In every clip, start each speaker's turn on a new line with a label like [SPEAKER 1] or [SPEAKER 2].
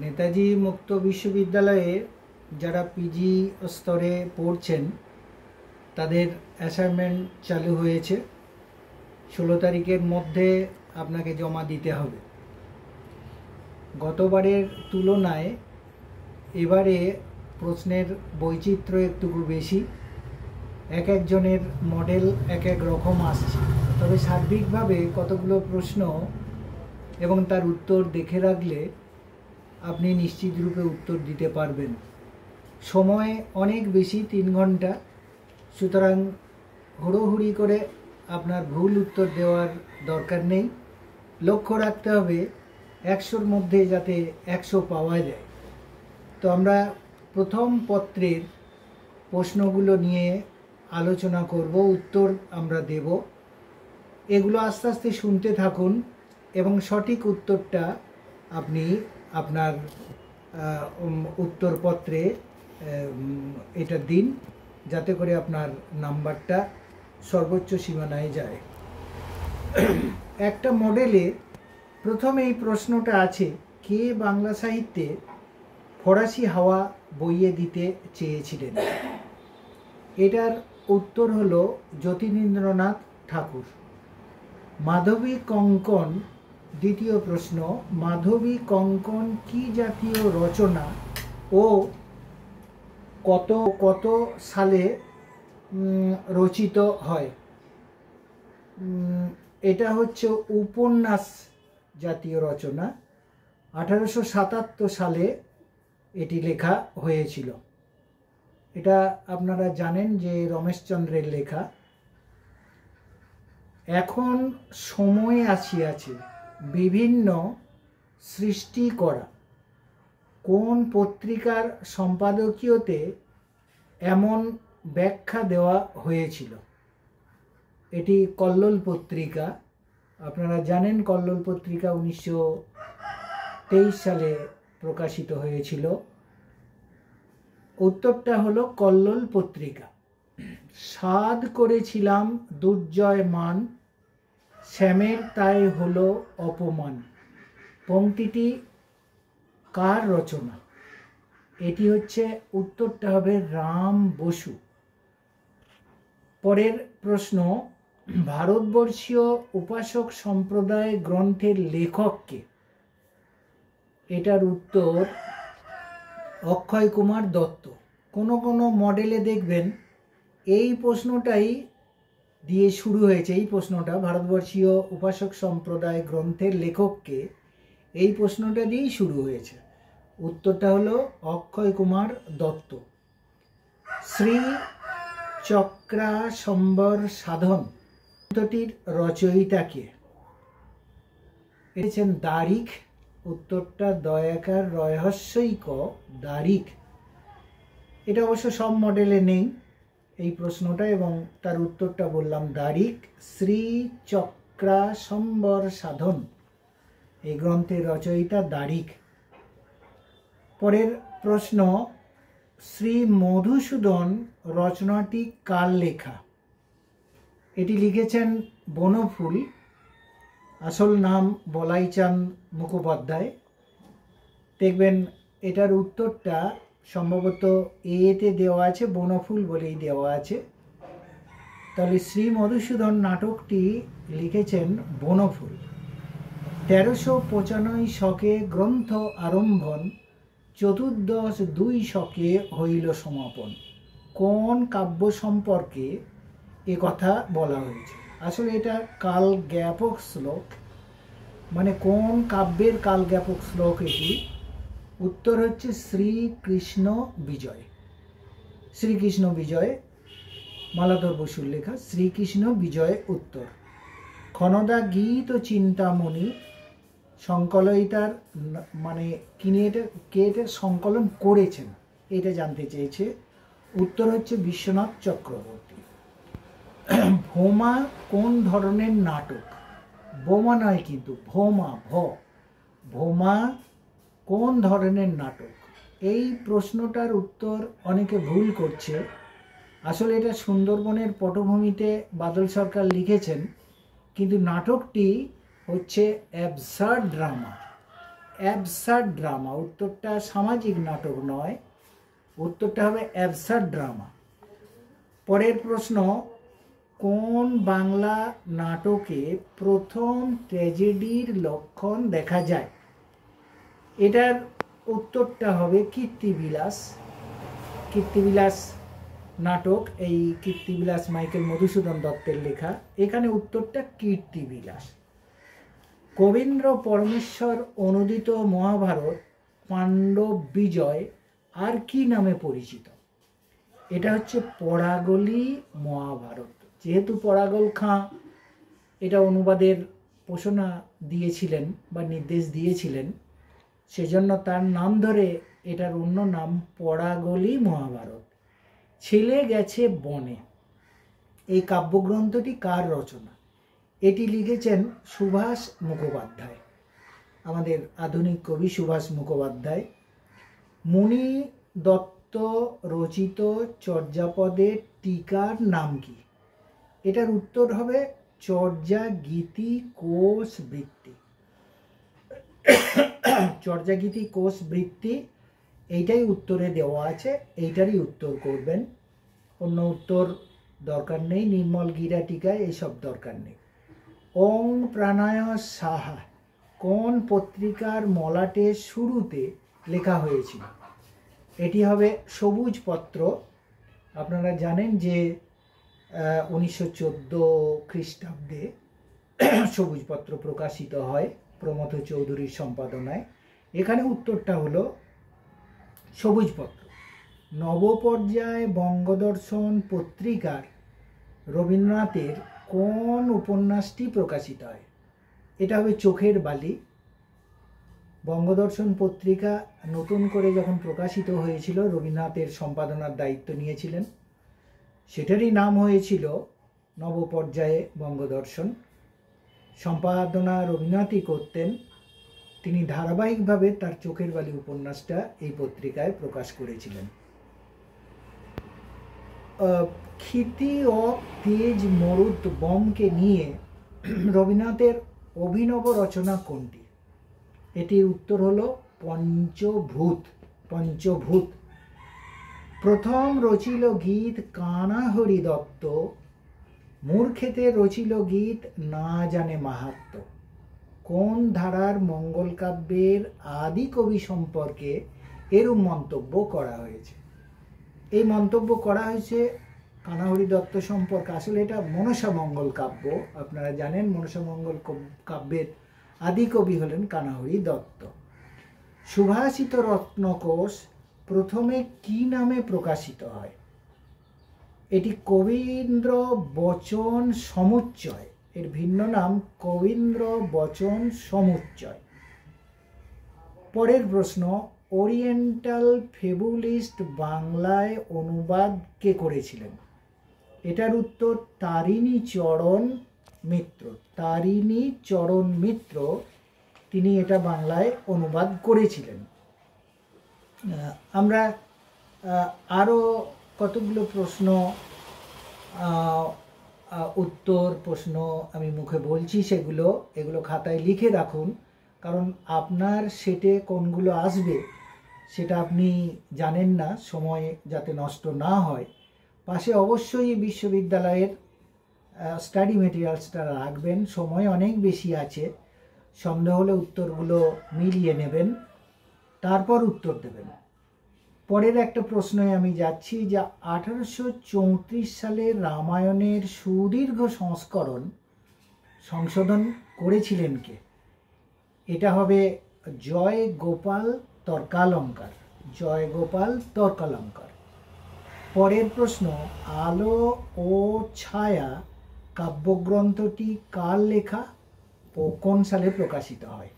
[SPEAKER 1] নেতাজি মুক্ত বিশ্ববিদ্যালয়ে যারা পিজি স্তরে পড়ছেন তাদের অ্যাসাইনমেন্ট চালু হয়েছে। 16 তারিখের মধ্যে আপনাকে জমা দিতে হবে। গতবারের তুলনায় এবারে প্রশ্নের বৈচিত্র্য একটুকু বেশি, এক একজনের মডেল এক এক রকম আসছে। তবে সার্বিকভাবে কতগুলো প্রশ্ন এবং তার উত্তর দেখে রাখলে আপনি নিশ্চিত রূপে উত্তর দিতে পারবেন। সময় অনেক বেশি, 3 ঘন্টা, সুতরাং হুড়োহুড়ি করে আপনার ভুল উত্তর দেওয়ার দরকার নেই। লক্ষ্য রাখতে হবে 100-র মধ্যে যাতে 100 পাওয়া যায়। তো আমরা প্রথম পত্রের প্রশ্নগুলো নিয়ে আলোচনা করব, উত্তর আমরা দেব। এগুলো আস্তে আস্তে শুনতে থাকুন এবং সঠিক উত্তরটা আপনি আপনার উত্তরপত্রে এটা দিন, যাতে করে আপনার নাম্বারটা সর্বোচ্চ সীমানায় যায়। একটা মডেলে প্রথমে এই প্রশ্নটা আছে, কে বাংলা সাহিত্যে ফরাসি হাওয়া বইয়ে দিতে চেয়েছিলেন? এটার উত্তর হলো যতীন্দ্রনাথ ঠাকুর। মাধবী কঙ্কন, দ্বিতীয় প্রশ্ন, মাধবী কঙ্কন কি জাতীয় রচনা ও কত কত সালে রচিত হয়? এটা হচ্ছে উপন্যাস জাতীয় রচনা। 1877 সালে এটি লেখা হয়েছিল। এটা আপনারা জানেন যে রমেশচন্দ্রের লেখা। এখন সময় আসিয়াছে বিভিন্ন সৃষ্টি করা। কোন পত্রিকার সম্পাদকীয়তে এমন ব্যাখ্যা দেওয়া হয়েছিল? এটি কল্লোল পত্রিকা। আপনারা জানেন কল্লোল পত্রিকা 1923 সালে প্রকাশিত হয়েছিল। উত্তরটা হলো কল্লোল পত্রিকা। সাধ করেছিলাম দুর্জয় মান, শ্যামের তাই হলো অপমান। পংক্তিটি কার রচনা? এটি হচ্ছে, উত্তরটা হবে রাম বসু। পরের প্রশ্ন, ভারতবর্ষীয় উপাসক সম্প্রদায় গ্রন্থের লেখককে? এটার উত্তর অক্ষয় কুমার দত্ত। কোনো কোনো মডেলে দেখবেন এই প্রশ্নটাই দিয়ে শুরু হয়েছে। এই প্রশ্নটা, ভারতবর্ষীয় উপাসক সম্প্রদায় গ্রন্থের লেখককে, এই প্রশ্নটা দিয়েই শুরু হয়েছে। উত্তরটা হলো অক্ষয় কুমার দত্ত। শ্রী চক্রাসম্বর সাধন গ্রন্থটির রচয়িতাকে? এসেছেন দারিক। উত্তরটা দয়াকার রহস্যইক দারিক। এটা অবশ্য সব মডেলে নেই এই প্রশ্নটা, এবং তার উত্তরটা বললাম দারিক। শ্রী চক্রাসম্বর সাধন এই গ্রন্থের রচয়িতা দারিক। পরের প্রশ্ন, শ্রী মধুসূদন রচনাটি কার লেখা? এটি লিখেছেন বনফুল। আসল নাম বলাইচাঁদ মুখোপাধ্যায়। দেখবেন এটার উত্তরটা সম্ভবত এতে দেওয়া আছে, বনফুল বলেই দেওয়া আছে। তাহলে শ্রী মধুসূদন নাটকটি লিখেছেন বনফুল। 1395 শকে গ্রন্থ আরম্ভন, 14/2 শকে হইল সমাপন। কোন কাব্য সম্পর্কে এ কথা বলা হয়েছে? আসলে এটা কাল জ্ঞাপক শ্লোক, মানে কোন কাব্যের কাল জ্ঞাপক শ্লোক এটি? উত্তর হচ্ছে শ্রীকৃষ্ণ বিজয়। শ্রীকৃষ্ণ বিজয়, মালাধর বসুর লেখা শ্রীকৃষ্ণ বিজয় উত্তর। ক্ষণদা গীত ও চিন্তামণি সংকলয়িতার মানে কে এটা সংকলন করেছেন এটা জানতে চেয়েছে। উত্তর হচ্ছে বিশ্বনাথ চক্রবর্তী। ভোমা কোন ধরনের নাটক? বোমা নয় কিন্তু, ভোমা, ভোমা কোন ধরনের নাটক? এই প্রশ্নটার উত্তর অনেকে ভুল করছে। আসলে এটা সুন্দরবনের পটভূমিতে বাদল সরকার লিখেছেন, কিন্তু নাটকটি হচ্ছে অ্যাবসার্ড ড্রামা। Absurd drama. উত্তরটা সামাজিক নাটক নয়, উত্তরটা হবে অ্যাবসার্ড ড্রামা। পরের প্রশ্ন, কোন বাংলা নাটকে প্রথম ট্র্যাজেডির লক্ষণ দেখা যায়? এটার উত্তরটা হবে কীর্তিবিলাস। কীর্তিবিলাস নাটক, এই কীর্তিবিলাস মাইকেল মধুসূদন দত্তের লেখা। এখানে উত্তরটা কীর্তিবিলাস। কবীন্দ্র পরমেশ্বর অনুদিত মহাভারত পাণ্ডব বিজয় আর কি নামে পরিচিত? এটা হচ্ছে পরাগলি মহাভারত। যেহেতু পরাগল খাঁ এটা অনুবাদের পোষণা দিয়েছিলেন বা নির্দেশ দিয়েছিলেন, সেজন্য তার নাম ধরে এটার অন্য নাম পরাগলি মহাভারত। ছেলে গেছে বনে, এই কাব্যগ্রন্থটি কার রচনা? এটি লিখেছেন সুভাষ মুখোপাধ্যায়, আমাদের আধুনিক কবি সুভাষ মুখোপাধ্যায়। মুনি দত্ত রচিত চর্যাপদের টিকার নাম কি? এটার উত্তর হবে চর্যাগীতি কোষ বৃত্তি। চর্যাগীতি কোষ বৃত্তি, এইটাই উত্তরে দেওয়া আছে, এইটারই উত্তর করবেন। অন্য উত্তর দরকার নেই, নির্মল গিরা টিকায় এইসব দরকার নেই। ওং প্রাণায় সাহা কোন পত্রিকার মলাটের শুরুতে লেখা হয়েছিল? এটি হবে সবুজ পত্র। আপনারা জানেন যে 1914 খ্রিস্টাব্দে সবুজ পত্র প্রকাশিত হয় প্রমথ চৌধুরীর সম্পাদনায়। এখানে উত্তরটা হলো সবুজ পত্র। নবপর্যায় বঙ্গদর্শন পত্রিকার রবীন্দ্রনাথের কোন উপন্যাসটি প্রকাশিত হয়? এটা হবে চোখের বালি। বঙ্গদর্শন পত্রিকা নতুন করে যখন প্রকাশিত হয়েছিল, রবীন্দ্রনাথের সম্পাদনার দায়িত্ব নিয়েছিলেন, সেটারই নাম হয়েছিল নবপর্যায়ে বঙ্গদর্শন। সম্পাদনা রবীন্দ্রনাথই করতেন। তিনি ধারাবাহিকভাবে তার চোখের বালি উপন্যাসটা এই পত্রিকায় প্রকাশ করেছিলেন। ক্ষিতি ও তেজ মরুত বমকে নিয়ে রবীন্দ্রনাথের অভিনব রচনা কোনটি? এটির উত্তর হলো পঞ্চভূত। পঞ্চভূত। প্রথম রচিল গীত কানাহরি দত্ত, মূর্খেতে রচিল গীত না জানে মাহাত্ম্য। কোন ধারার মঙ্গল কাব্যের আদি কবি সম্পর্কে এরূপ মন্তব্য করা হয়েছে? এই মন্তব্য করা হয়েছে কানাহরি দত্ত সম্পর্কে। আসলে এটা মনসা মঙ্গল কাব্য, আপনারা জানেন মনসা মঙ্গল কাব্যের আদি কবি হলেন কানাহরি দত্ত। সুভাষিত রত্নকোষ প্রথমে কি নামে প্রকাশিত হয়? এটি কবীন্দ্র বচন সমুচ্চয়, এর ভিন্ন নাম কবীন্দ্র বচন সমুচ্চয়। পরের প্রশ্ন, ওরিয়েন্টাল ফেবুলিস্ট বাংলায় অনুবাদ কে করেছিলেন? এটার উত্তর তারিণী চরণ মিত্র। তারিণী চরণ মিত্র তিনি এটা বাংলায় অনুবাদ করেছিলেন। আমরা আরও কতগুলো প্রশ্ন উত্তর প্রশ্ন আমি মুখে বলছি, এগুলো খাতায় লিখে রাখুন, কারণ আপনার সেটে কোনগুলো আসবে সেটা আপনি জানেন না, সময় যাতে নষ্ট না হয়। পাশে অবশ্যই বিশ্ববিদ্যালয়ের স্টাডি মেটেরিয়ালসটা রাখবেন, সময় অনেক বেশি আছে। সন্দেহ হলে উত্তরগুলো মিলিয়ে নেবেন, তারপর উত্তর দেবেন। পরের একটা প্রশ্নে আমি যাচ্ছি, যে 1834 সালে রামায়ণের সুদীর্ঘ সংশোধন করেছিলেন কে? এটা হবে জয়গোপাল তর্কালঙ্কার। জয়গোপাল তর্কালঙ্কার। পরের প্রশ্ন, আলো ও ছায়া কাব্যগ্রন্থটি কার লেখা ও কোন সালে প্রকাশিত হয়?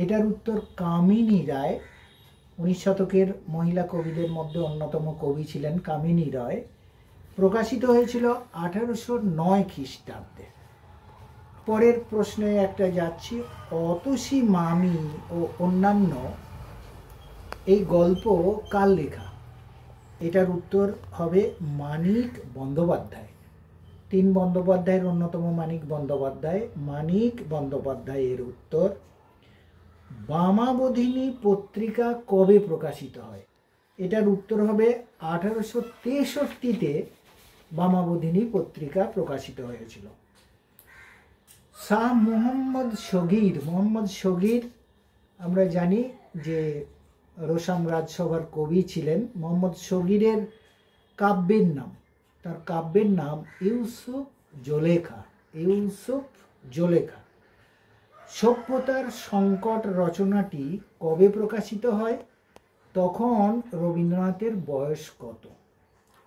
[SPEAKER 1] এটার উত্তর কামিনী রায়। 19 শতকের মহিলা কবিদের মধ্যে অন্যতম কবি ছিলেন কামিনী রায়। প্রকাশিত হয়েছিল 1809 খ্রিস্টাব্দে। পরের প্রশ্নে একটা যাচ্ছি, অতসী মামি ও অন্যান্য এই গল্প কার লেখা? এটার উত্তর হবে মানিক বন্দ্যোপাধ্যায়। 3 বন্দ্যোপাধ্যায়ের অন্যতম মানিক বন্দ্যোপাধ্যায়। মানিক বন্দ্যোপাধ্যায় এর উত্তর। বামাবোধিনী পত্রিকা কবে প্রকাশিত হয়? এটার উত্তর হবে 1863-তে বামাবোধিনী পত্রিকা প্রকাশিত হয়েছিল। শাহ মোহাম্মদ শগীর আমরা জানি যে রোশান রাজসভার কবি ছিলেন। মোহাম্মদ শগীরের কাব্যের নাম, তার কাব্যের নাম ইউসুফ জোলেখা। সভ্যতার সংকট রচনাটি কবে প্রকাশিত হয়? তখন রবীন্দ্রনাথের বয়স কত?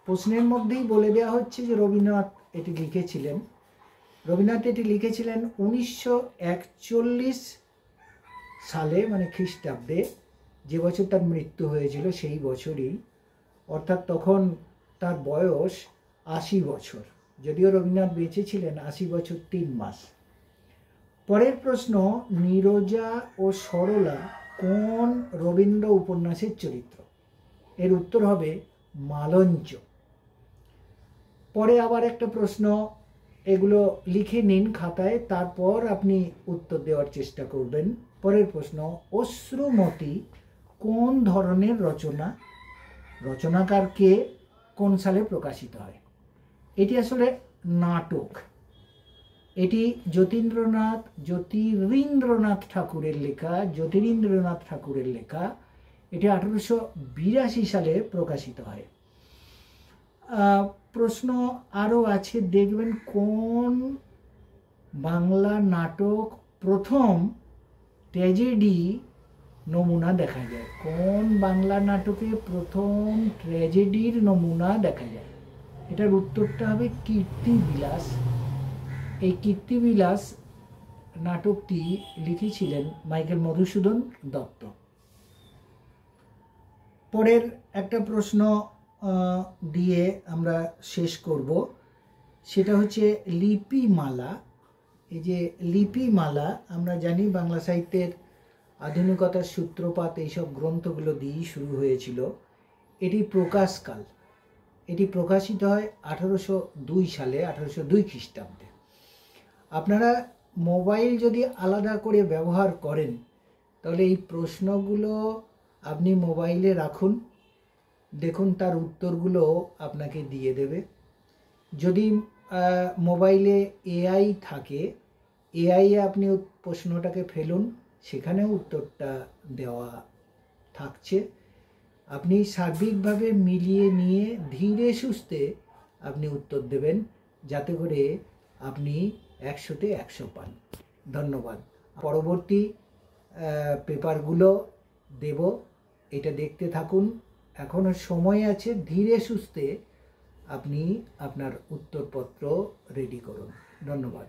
[SPEAKER 1] প্রশ্নের মধ্যেই বলে দেওয়া হচ্ছে যে রবীন্দ্রনাথ এটি লিখেছিলেন 1941 সালে, মানে খ্রিস্টাব্দে, যে বছর তার মৃত্যু হয়েছিল সেই বছরই, অর্থাৎ তখন তার বয়স 80 বছর। যদিও রবীন্দ্রনাথ বেঁচে ছিলেন 80 বছর 3 মাস। পরের প্রশ্ন, নীরজা ও সরলা কোন রবীন্দ্র উপন্যাসের চরিত্র? এর উত্তর হবে মালঞ্চ। পরে আবার একটা প্রশ্ন, এগুলো লিখে নিন খাতায়, তারপর আপনি উত্তর দেওয়ার চেষ্টা করবেন। পরের প্রশ্ন, অশ্রুমতি কোন ধরনের রচনা? রচনাকার কে? কোন সালে প্রকাশিত হয়? এটি আসলে নাটক। এটি জ্যোতিরিন্দ্রনাথ ঠাকুরের লেখা। এটি 1882 সালে প্রকাশিত হয়। প্রশ্ন আরও আছে, দেখবেন কোন বাংলা নাটক প্রথম ট্র্যাজেডি নমুনা দেখা যায়? কোন বাংলা নাটকে প্রথম ট্র্যাজেডির নমুনা দেখা যায়? এটার উত্তরটা হবে কীর্তিবিলাস। এই কীর্তিবিলাস নাটকটি লিখেছিলেন মাইকেল মধুসূদন দত্ত। পরের একটা প্রশ্ন দিয়ে আমরা শেষ করব, সেটা হচ্ছে লিপিমালা। এই যে লিপিমালা, আমরা জানি বাংলা সাহিত্যের আধুনিকতার সূত্রপাত এইসব গ্রন্থগুলো দিয়েই শুরু হয়েছিল। এটি প্রকাশকাল, এটি প্রকাশিত হয় 1802 সালে, 1802 খ্রিস্টাব্দে। আপনারা মোবাইল যদি আলাদা করে ব্যবহার করেন, তাহলে এই প্রশ্নগুলো আপনি মোবাইলে রাখুন, দেখুন তার উত্তরগুলো আপনাকে দিয়ে দেবে। যদি মোবাইলে এআই থাকে, এআইয়ে আপনি প্রশ্নটাকে ফেলুন, সেখানেও উত্তরটা দেওয়া থাকছে। আপনি সার্বিকভাবে মিলিয়ে নিয়ে ধীরে সুস্থে আপনি উত্তর দেবেন, যাতে করে আপনি 100-তে 100 পান। ধন্যবাদ। পরবর্তী পেপারগুলো দেব, এটা দেখতে থাকুন। এখনো সময় আছে, ধীরে সুস্থে আপনি আপনার উত্তরপত্র রেডি করুন। ধন্যবাদ।